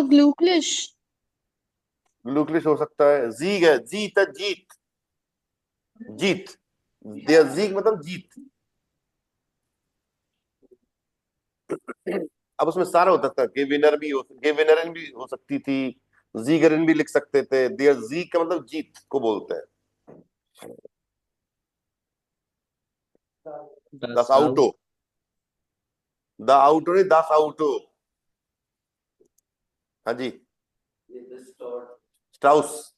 ग्लूक्लिश। ग्लूक्लिश हो सकता है, जीग है, जीत है, जीत, जीत। देयर जीग मतलब जीत। अब उसमें सारा होता था, गेविनर भी हो, गेविनरन भी हो सकती थी, जीगरन भी लिख सकते थे। देयर जीग का मतलब जीत को बोलते हैं। दस आउटो, द आउटो नहीं, दस आउटो। हाँ जी, स्ट्राउस।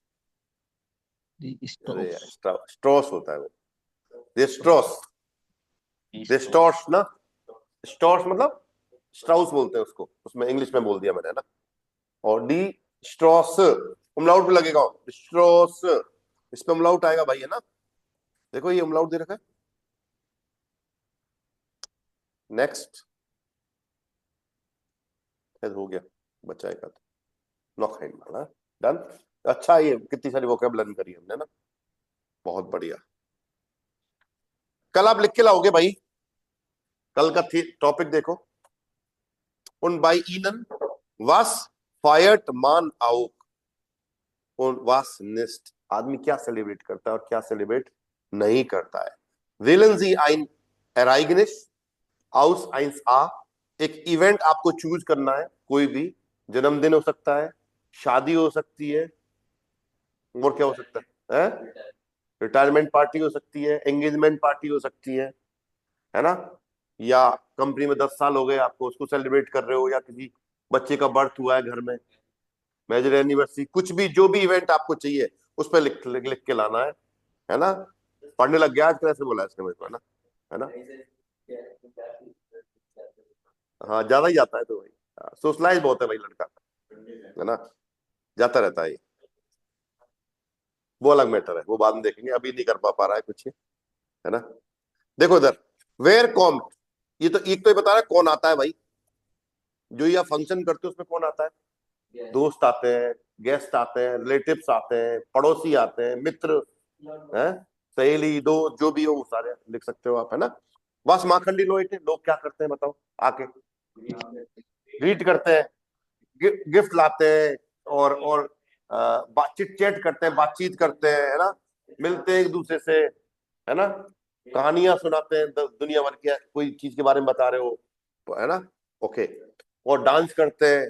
अरे यार, स्ट्रॉस होता है वो, दे स्ट्रॉस, दे स्टॉर्स ना, स्टॉर्स मतलब स्ट्राउस बोलते हैं उसको, उसमें इंग्लिश में बोल दिया मैंने ना। और डी स्ट्रॉस उमलाउट पे लगेगा, स्ट्रॉस, इस पे उमलाउट आएगा भाई, है ना। देखो ये उमलाउट दे रखा है। नेक्स्ट हो गया, बचा एक आध, नॉक हैंड वाला डन। अच्छा, ये कितनी सारी वोकैब लर्न करी हमने ना, बहुत बढ़िया। कल आप लिख के लाओगे भाई, कल का टॉपिक देखो। उन बाई ईनन वास फायर्ट मान आउक, उन वास निस्ट। आदमी क्या सेलिब्रेट करता है और क्या सेलिब्रेट नहीं करता है। वेलन जी आइन एराइगनिश आउस आइंस आ, एक इवेंट आपको चूज करना है, कोई भी, जन्मदिन हो सकता है, शादी हो सकती है, और क्या हो सकता है? रिटायरमेंट पार्टी हो सकती है, एंगेजमेंट पार्टी हो सकती है ना, या कंपनी में 10 साल हो गए आपको, उसको सेलिब्रेट कर रहे हो, या किसी बच्चे का बर्थ हुआ है घर में, मेजर एनिवर्सरी, कुछ भी, जो भी इवेंट आपको चाहिए उस पर लिख के लाना है ना। पढ़ने लग गया आज, कैसे बोला इसने मेरे को, है ना। हाँ ज्यादा ही जाता है तो भाई, सोशलाइज बहुत है भाई लड़का, है ना, जाता रहता है ये, वो अलग मैटर है, वो बाद में देखेंगे, अभी नहीं कर पा रहा है कुछ, है ना। देखो इधर, वेयर कॉम, ये तो एक तो ये बता रहा है कौन आता है भाई, जो ये फंक्शन करते हो उसमें कौन आता है? दोस्त आते हैं, गेस्ट आते हैं, रिलेटिव्स आते हैं, पड़ोसी आते हैं, मित्र हैं, सहेली, दोस्त, जो भी हो वो सारे लिख सकते हो आप, है ना। बस माखंडी लोग लोग क्या करते हैं बताओ, आके ग्रीट करते हैं, गिफ्ट लाते हैं, और बातचीत चैट करते हैं, बातचीत करते हैं, है ना, मिलते हैं एक दूसरे से, है ना, कहानियां सुनाते हैं, दुनिया भर की कोई चीज के बारे में बता रहे हो, है ना, ओके, और डांस करते हैं,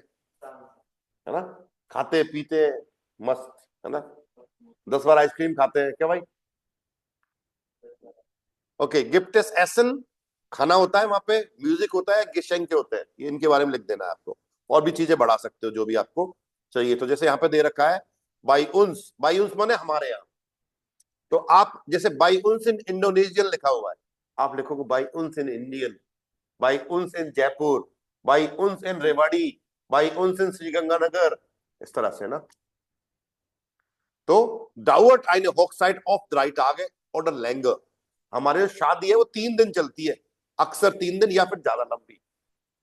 है ना, खाते पीते मस्त, है ना, 10 बार आइसक्रीम खाते हैं, क्या भाई। ओके, गिफ्टेस एसन, खाना होता है वहां पे, म्यूजिक होता है, गिशेंके होते हैं, ये इनके बारे में लिख देना है आपको, और भी चीजें बढ़ा सकते हो जो भी आपको चाहिए। तो जैसे यहाँ पे दे रखा है बाई उन्स माने हमारे यहाँ, तो आप जैसे बाई उन्स इन इंडोनेशियन लिखा हुआ है, आप लिखोगे बाई उन्स इन इंडियन, बाई उन्स इन जयपुर, बाई उन्स इन रेवाड़ी, बाई उन्स इन श्रीगंगानगर, इस तरह से ना। तो डाउट आइने हॉकसाइड ऑफ द राइट आगे ऑर्डर लैंगर, हमारे जो शादी है वो 3 दिन चलती है, अक्सर 3 दिन या फिर ज्यादा लंबी।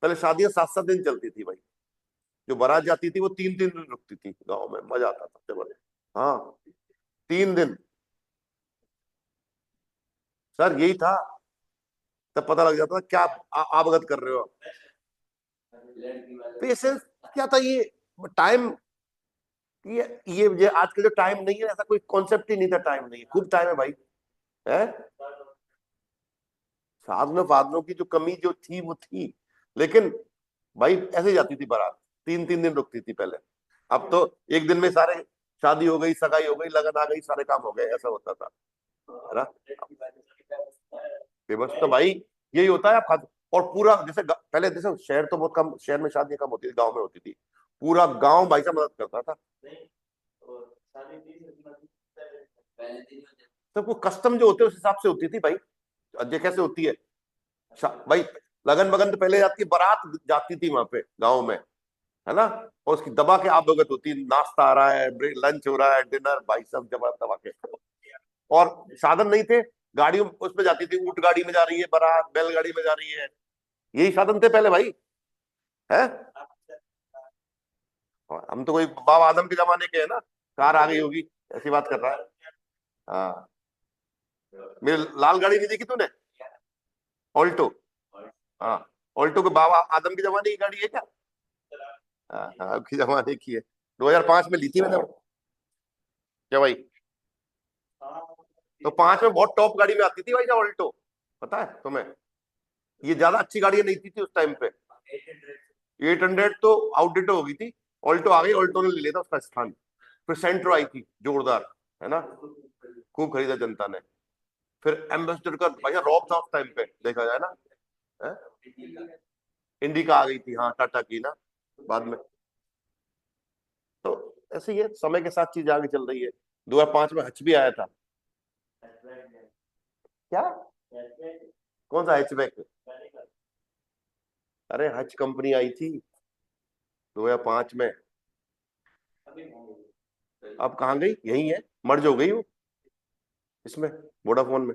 पहले शादियां 7-7 दिन चलती थी भाई, जो बारात जाती थी वो 3-3 दिन रुकती थी गांव में, मजा आता था जबरदस्त। हाँ 3 दिन सर, यही था तब पता लग जाता था क्या अवगत कर रहे हो आप। पेशेंस क्या था ये टाइम, ये आज का जो टाइम नहीं है, ऐसा कोई कॉन्सेप्ट ही नहीं था, टाइम नहीं है, खूब टाइम है भाई, है। साधनों फाधनों की जो कमी जो थी वो थी, लेकिन भाई ऐसे जाती थी बारात, 3-3 दिन रुकती थी पहले। अब तो एक दिन में सारे शादी हो गई, सगाई हो गई, लगन आ गई, सारे काम हो गए, ऐसा होता था, है ना। फेमस तो भाई यही होता है आप और पूरा जैसे पहले जैसे शहर तो बहुत कम, शहर में शादियां कम होती थी, गांव में होती थी, पूरा गांव भाई साहब मदद करता था। तो वो कस्टम जो होते हैं उस हिसाब से होती थी भाई। ये कैसे होती है भाई, लगन बगन तो पहले जाती, बारात जाती थी वहां पे गाँव में, है ना, और उसकी दबा के आप भगत होती, नाश्ता आ रहा है, लंच हो रहा है, डिनर, भाई सब जब दबा के। और साधन नहीं थे, गाड़ियों उसमें जाती थी, ऊंट गाड़ी में जा रही है बारात, बैलगाड़ी में जा रही है, यही साधन थे पहले भाई, है। हम तो कोई बाबा आदम के जमाने के है ना, कार आ गई होगी ऐसी बात कर रहा है। हाँ, मेरी लाल गाड़ी नहीं देखी तूने, ऑल्टो। हाँ, ऑल्टो के बाबा आदम के जमाने की गाड़ी है क्या? हाँ, आपके जमाने की है, 2005 में ली थी मैंने। क्या भाई? तो 5 में बहुत टॉप गाड़ी में आती थी भाई ऑल्टो, पता है तुम्हें? ये ज्यादा अच्छी गाड़ियां नहीं थी उस टाइम पे। 800 तो आउटडेट हो गई थी, ऑल्टो आ गई, ऑल्टो ने ले लिया था उसका स्थान। फिर सेंट्रो आई थी जोरदार, है ना, खूब खरीदा जनता ने। फिर एम्बेसडर का भैया रॉब था उस टाइम पे, देखा जाए ना, है? इंडिका आ गई थी, हाँ, टाटा की ना बाद में। तो ऐसे ही है, समय के साथ चीज आगे चल रही है। 2005 में हच भी आया था। क्या? कौन सा हैचबैक? अरे हच कंपनी आई थी 2005 में, अब कहाँ गई? यही है, मर्ज हो गई वो इसमें, वोडाफोन में।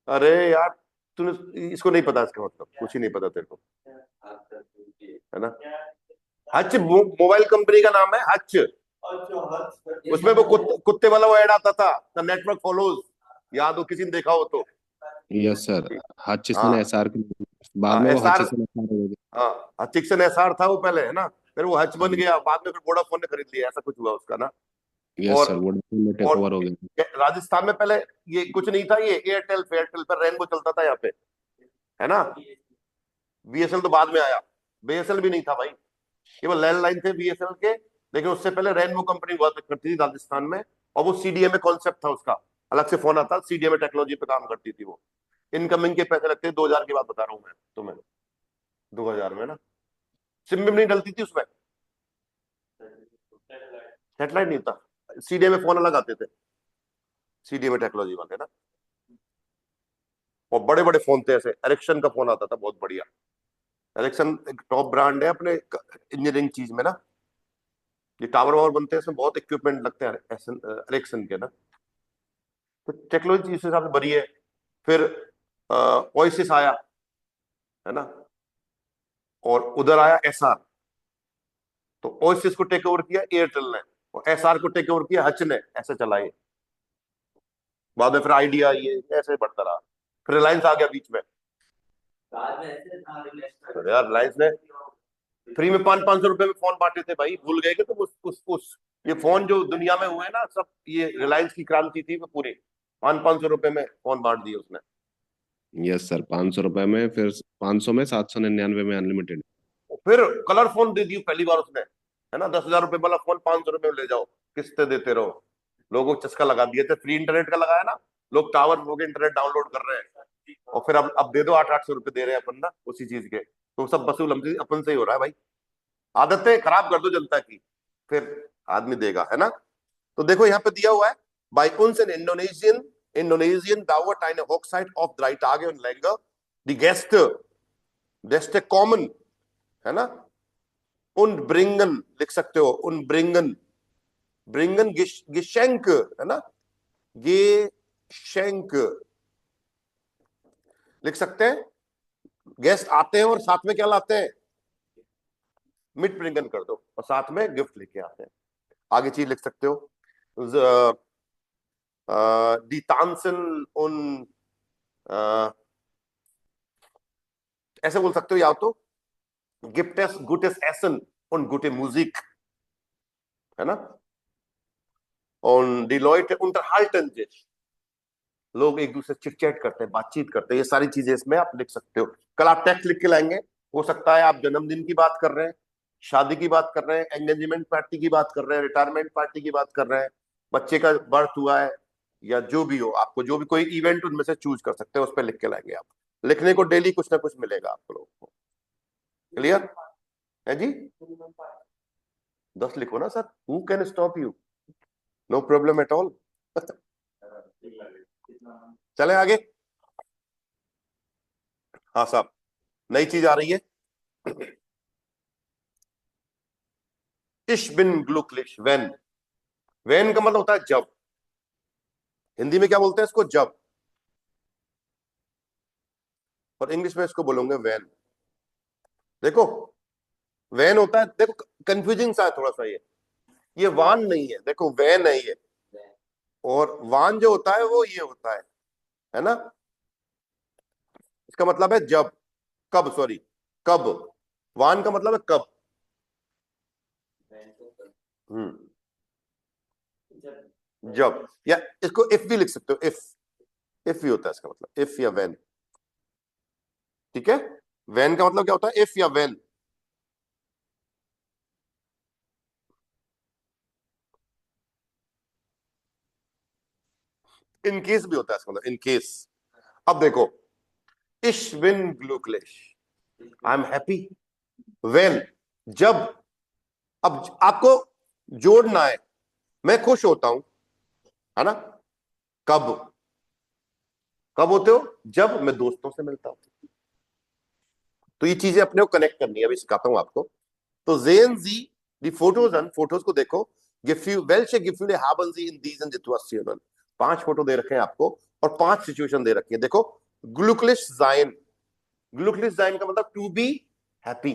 अरे यार तूने इसको नहीं पता, इसका मतलब कुछ ही नहीं पता तेरे को, है ना। हच मोबाइल कंपनी का नाम है, हच। उसमें वो कुत्ते वाला वो ऐड आता था, द नेटवर्क फॉलोज, याद हो किसी ने देखा हो तो? यस सर, हचिसन हाँ, एसआर बाद में वो एसआर, हचिसन एसआर हो गया। हाँ, हचिक्सन एसआर था वो पहले, है ना, फिर वो हच बन गया, बाद में फिर वोडाफोन ने खरीद लिया, ऐसा कुछ हुआ उसका ना। यस और सर, वोडाफोन में टेक और ओवर हो गया। राजस्थान में पहले ये कुछ नहीं था, ये एयरटेल फेयरटेल पर रेनबो चलता था यहाँ पे, है ना। बीएसएल तो बाद में आया, बीएसएल भी नहीं था भाई, केवल लैंडलाइन थे बीएसएल के, लेकिन उससे पहले रेनबो कंपनी हुआ करती थी राजस्थान में, और वो सीडीएमए कॉन्सेप्ट था उसका, अलग से फोन आता, सीडीएमए टेक्नोलॉजी पे काम करती थी वो। इनकमिंग के पैसे लगते, 2000 की बात बता रहा हूँ मैं तुम्हें, 2000 में ना, सिम भी नहीं डलती थी उसमें, सेटेलाइट नहीं था, सीडीएमए फोन अलग आते थे, सीडीएमए टेक्नोलॉजी वाले ना। और बड़े बड़े फोन थे, ऐसे एरिक्सन का फोन आता था बहुत बढ़िया, एरिक्सन एक टॉप ब्रांड है अपने इंजीनियरिंग चीज में ना, ये टावर वावर बनते हैं, इसमें बहुत इक्विपमेंट लगते हैं एरिक्सन के ना। तो टेक्नोलॉजी इस हिसाब से बड़ी है। फिर ओएसिस आया, है ना, और उधर आया एसआर, तो ओएसिस को टेक ओवर किया एयरटेल ने, और एसआर को टेक ओवर किया हच ने, ऐसे चला ये। बाद में फिर आइडिया, ये ऐसे बढ़ता रहा, फिर रिलायंस आ गया बीच में। तो यार रिलायंस ने फ्री में 500-500 रुपए में फोन बांटे थे भाई, भूल गए कि तुम उस ये फोन जो दुनिया में हुए ना सब, ये रिलायंस की क्रांति थी वो पूरी, 500-500 रुपए में फोन बांट दिए उसने। यस सर, 500 रुपए में, फिर 500 में, 799 में अनलिमिटेड। फिर कलर फोन दे दी पहली बार उसने, है ना, 10,000 रुपए वाला फोन 500 रुपए में ले जाओ, किस्तें देते रहो, लोगों को चस्का लगा दिए थे, फ्री इंटरनेट का लगाया ना, लोग टावर हो गए, इंटरनेट डाउनलोड कर रहे हैं, और फिर अब दे दो 800-800 रुपए दे रहे हैं अपन ना उसी चीज के, तो सब वसूल अपन से ही हो रहा है भाई। आदतें खराब कर दो जनता की, फिर आदमी देगा, है ना। तो देखो यहाँ पे दिया हुआ है, bye uns en Indonesian dauert eine Hochzeit auf 3 Tage und länger. Die Gäste kommen, है ना, und bringen, लिख सकते हो, und bringen Geschenke, है ना, Geschenk लिख सकते हैं। गेस्ट आते हैं और साथ में क्या लाते हैं? मिट ब्रिंगन कर दो, और साथ में गिफ्ट लेके आते हैं। आगे चीज लिख सकते हो, die tanzen und ऐसे बोल सकते हो, या तो gibt es gutes Essen und gute Musik, है ना, und die Leute unterhalten sich, लोग एक दूसरे चिट चैट करते हैं, बातचीत करते हैं, ये सारी चीजें इसमें आप लिख सकते हो। कल आप टेक्स्ट लिख के लाएंगे, हो सकता है आप जन्मदिन की बात कर रहे हैं, शादी की बात कर रहे हैं, एंगेजमेंट पार्टी की बात कर रहे हैं, रिटायरमेंट पार्टी की बात कर रहे हैं, बच्चे का बर्थ हुआ है, या जो भी हो, आपको जो भी कोई इवेंट उनमें से चूज कर सकते हैं, उस पर लिख के लाएंगे आप। लिखने को डेली कुछ ना कुछ मिलेगा आपको लोगों को। क्लियर है जी? 10 लिखो ना sir, who can stop you, no problem at all. चले आगे। हाँ साहब, नई चीज आ रही है, इश बिन ग्लुकलिश, वेन। वेन का मतलब होता है जब। हिंदी में क्या बोलते हैं इसको? जब। और इंग्लिश में इसको बोलोगे वेन। देखो वेन होता है, देखो कंफ्यूजिंग सा है थोड़ा सा, ये वान नहीं है, देखो वेन है ये, और वान जो होता है वो ये होता है ना। इसका मतलब है जब, कब, सॉरी कब। वान का मतलब है कब। जब, या इसको इफ भी लिख सकते हो, इफ भी होता है इसका मतलब, इफ या वेन। ठीक है, वेन का मतलब क्या होता है? इफ या वेन। इन केस भी होता है इसका मतलब, इन केस। अब देखो, इश विन ग्लुकलिश, आई एम हैप्पी वेन, जब। अब आपको जोड़ना है, मैं खुश होता हूं, है ना। कब? कब होते हो? जब मैं दोस्तों से मिलता हूं। तो ये चीजें अपने को कनेक्ट करनी है, अभी सिखाता हूं आपको। तो sehen Sie die Fotos an, photos को देखो। welche Gefühle haben Sie in diesen Situationen? 5 photo दे रखे हैं आपको और 5 सिचुएशन दे रखी है। देखो, glücklich sein, glücklich sein का मतलब to be happy.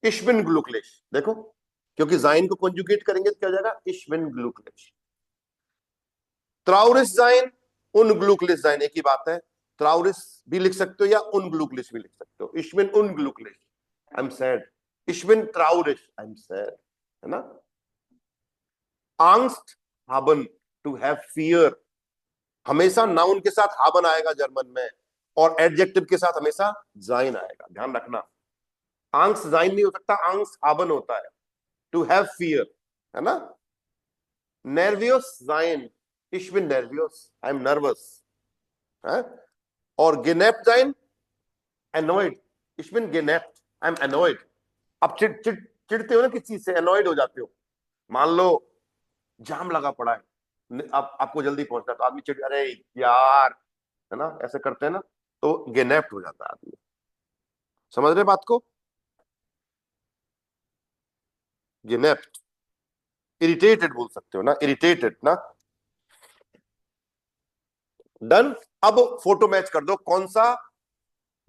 ich bin glücklich, देखो क्योंकि sein को कंजुगेट करेंगे तो क्या हो जाएगा? ich bin glücklich। traurig sein, unglücklich sein, एक ही बात है। traurig भी लिख सकते हो या unglücklich भी लिख सकते हो। ich bin unglücklich, I'm sad। ich bin traurig, I'm sad, है ना। Angst haben, to have fear, हमेशा नाउन के साथ haben आएगा जर्मन में, और एडजेक्टिव के साथ हमेशा sein आएगा, ध्यान रखना। Angst sein नहीं हो सकता, Angst haben होता है, to have fear, है ना। nervös sein, ich bin nervös, I'm nervous, है। और genervt sein, annoyed, ich bin genervt, I'm annoyed। अब चिढ़ते हो ना किसी चीज से, annoyed हो जाते हो। मान लो जाम लगा पड़ा है, अब आपको जल्दी पहुंचना है, तो आदमी चिढ़, अरे यार, है ना, ऐसे करते हैं ना, तो genervt हो जाता है आदमी। समझ रहे बात को? genervt, irritated बोल सकते हो ना, irritated ना। डन। अब फोटो मैच कर दो, कौन सा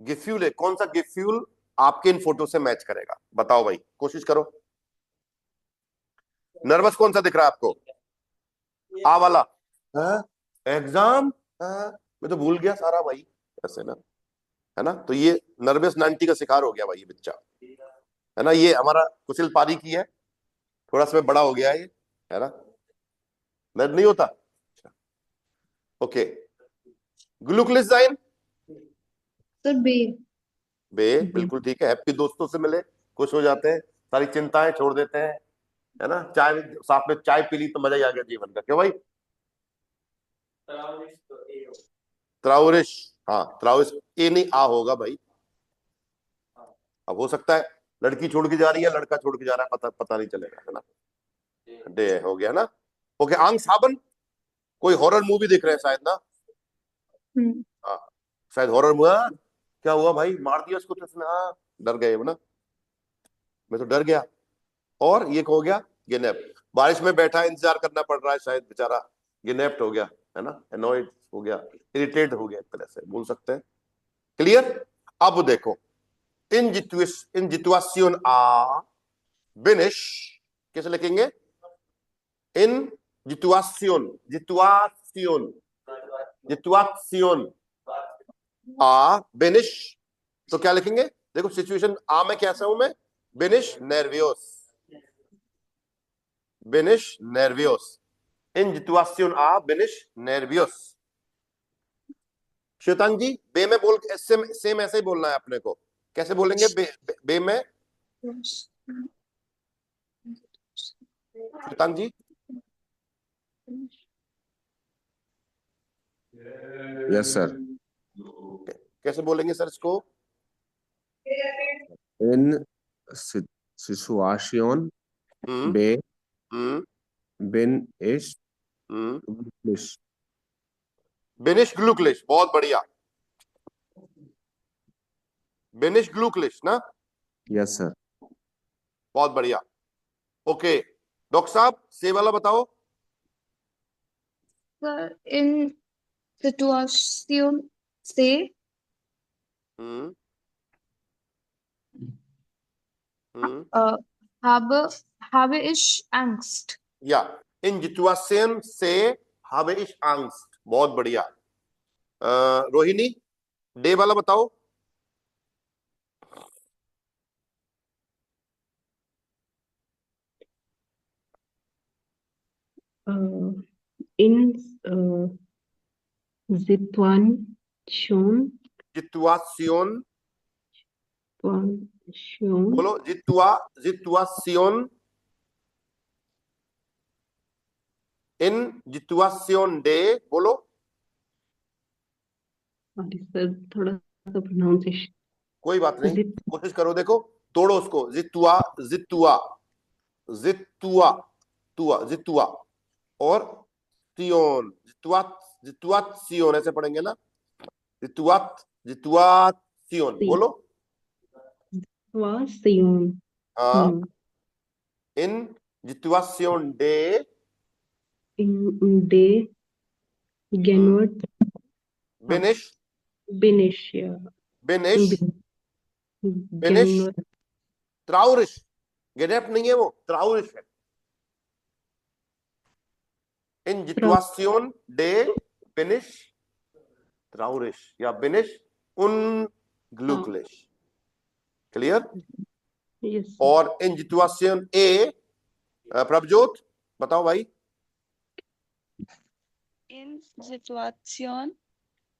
गिफ्यूल है, कौन सा गिफ्यूल आपके इन फोटो से मैच करेगा? बताओ भाई, कोशिश करो। नर्वस कौन सा दिख रहा है आपको? आ वाला, एग्जाम, मैं तो भूल गया सारा भाई, ऐसे ना, है ना। तो ये नर्वस 90 का शिकार हो गया भाई ये बच्चा, है ना। ये हमारा कुशल पारी की है, थोड़ा सा बड़ा हो गया है ना। दर्द नहीं होता? ओके। ग्लुकलिश साइन, सर बे। बे, बिल्कुल ठीक है। हैप्पी, दोस्तों से मिले, खुश हो जाते हैं, सारी चिंताएं छोड़ देते हैं, है ना। चाय, साथ में चाय पी ली तो मजा ही आ गया जीवन का, क्यों भाई? त्राउरिश, हाँ त्राउरिश, ए नहीं आ होगा भाई। अब हो सकता है लड़की छोड़ के जा रही है, लड़का छोड़ के जा रहा है, पता नहीं चलेगा, है ना। डे हो गया ना। ओके। आंग्स हाबन, कोई हॉरर मूवी देख रहे हैं शायद ना। हाँ, शायद हॉरर हुआ। क्या हुआ भाई? मार दिया उसको तो उसने, हाँ डर गए ना, मैं तो डर गया। और ये हो गया गेनेप्ट, बारिश में बैठा इंतजार करना पड़ रहा है शायद बेचारा, गेनेप्ट हो गया, है ना। एनॉयड हो गया, इरिटेट हो गया, एक तरह से बोल सकते हैं। क्लियर? अब देखो, इन जिटुएशन आ बिनिश कैसे लिखेंगे? इन जितुआसियोन, जितुआसियोन, जितुआसियोन। आ बेनिश, तो क्या लिखेंगे? देखो सिचुएशन आ में कैसा हूं मैं? बेनिश नर्वियोस, बेनिश नर्वियोस। इन जितुआसियोन आ बेनिश नर्वियोस। श्वेतांग जी, बे में बोल सेम ऐसे ही बोलना है अपने को। कैसे बोलेंगे बे में? श्वेतांग जी यस सर। कैसे बोलेंगे सर इसको? इन सिचुएशन बे बिन इश ग्लुकलिश। बेनिश ग्लूकलिश, बहुत बढ़िया। बेनिश ग्लूकलिश ना? Yes sir. बहुत बढ़िया। ओके डॉक्टर साहब, से वाला बताओ। सर इन सिचुएशन से habe ich Angst. या इन जितुआसियन से habe ich Angst, बहुत बढ़िया। रोहिणी, डे वाला बताओ। इन जितुआसियोन, जितुआसियोन, जितुआसियोन, बोलो जितुआसियोन। इन जितुआसियोन डे, बोलो। सर थोड़ा सा प्रोनाउंसिएशन। कोई बात नहीं, कोशिश करो। देखो तोड़ो उसको। जितुआ, जितुआ, जितुआ, तुआ, जितुआ और सियोन, जितुआ, जितुआसियोन ऐसे पढ़ेंगे ना? जितुआसियोन बोलो। जितुआसियोन। हाँ, इन जितुआसियोन डे, इन डे गेनवर्ट बेनिश, बिनिश या बेनिश, बेनिश ट्राउरिश। गेनेप नहीं है वो, ट्राउरिश है। इन जितुआसियोन डे बेनिश ट्राउरिश या बेनिश उन ग्लूकलिश। क्लियर? यस। और इन जितुआसियोन ए, प्रभजोत बताओ भाई। In Situation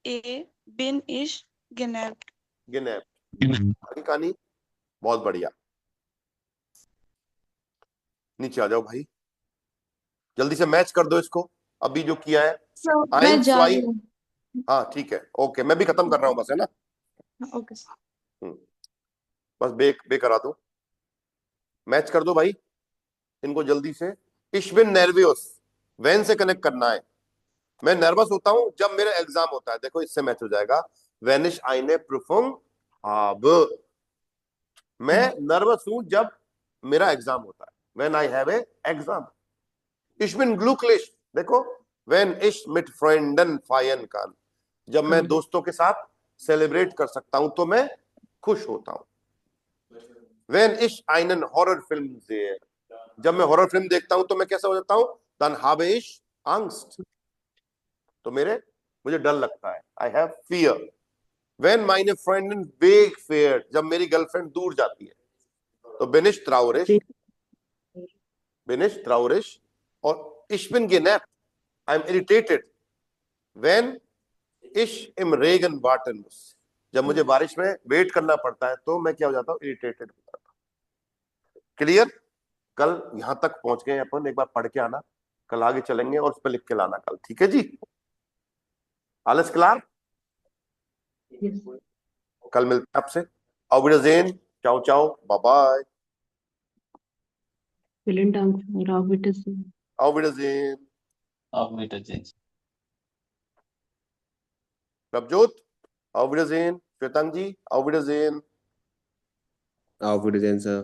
A bin ich genervt. आगे कहानी, बहुत बढ़िया। नीचे आ जाओ भाई, जल्दी से मैच कर दो इसको। अभी जो किया है मैं जा रही हूँ। हाँ ठीक है, ओके। मैं भी खत्म कर रहा हूँ बस, है ना? ओके बस बे करा दो, मैच कर दो भाई इनको जल्दी से। Ich bin nervös, वैन से कनेक्ट करना है। मैं नर्वस होता हूं जब मेरा एग्जाम होता है। देखो इससे मैच हो जाएगा। Wenn ich eine Prüfung habe, मैं नर्वस हूं जब मेरा एग्जाम होता है। When I have a exam. Ich bin glücklich, देखो Wenn ich mit Freunden feiern kann, जब मैं दोस्तों के साथ सेलिब्रेट कर सकता हूं तो मैं खुश होता हूं। Wenn ich einen Horrorfilm sehe, जब मैं हॉरर फिल्म देखता हूं तो मैं कैसा हो जाता हूं? Dann habe ich Angst, तो मुझे डर लगता है। I have fear. Wenn meine Freundin wegfährt, जब मेरी गर्लफ्रेंड दूर जाती है तो bin ich traurig, bin ich traurig। और ich bin genervt, I'm irritated। Wenn ich im Regen warten muss, जब मुझे बारिश में वेट करना पड़ता है तो मैं क्या हो जाता हूं? इरिटेटेड हो जाता हूं। क्लियर? कल यहां तक पहुंच गए अपन, एक बार पढ़ के आना, कल आगे चलेंगे और उस पर लिख के लाना कल, ठीक है जी? alles klar? कल मिलते हैं आपसे। Auf Wiedersehen, ciao ciao, bye bye। Vielen Dank für Auf Wiedersehen. Auf Wiedersehen। Auf Wiedersehen. Prabhjot, Auf Wiedersehen। Shwetang जी, Auf Wiedersehen। Auf Wiedersehen, sir.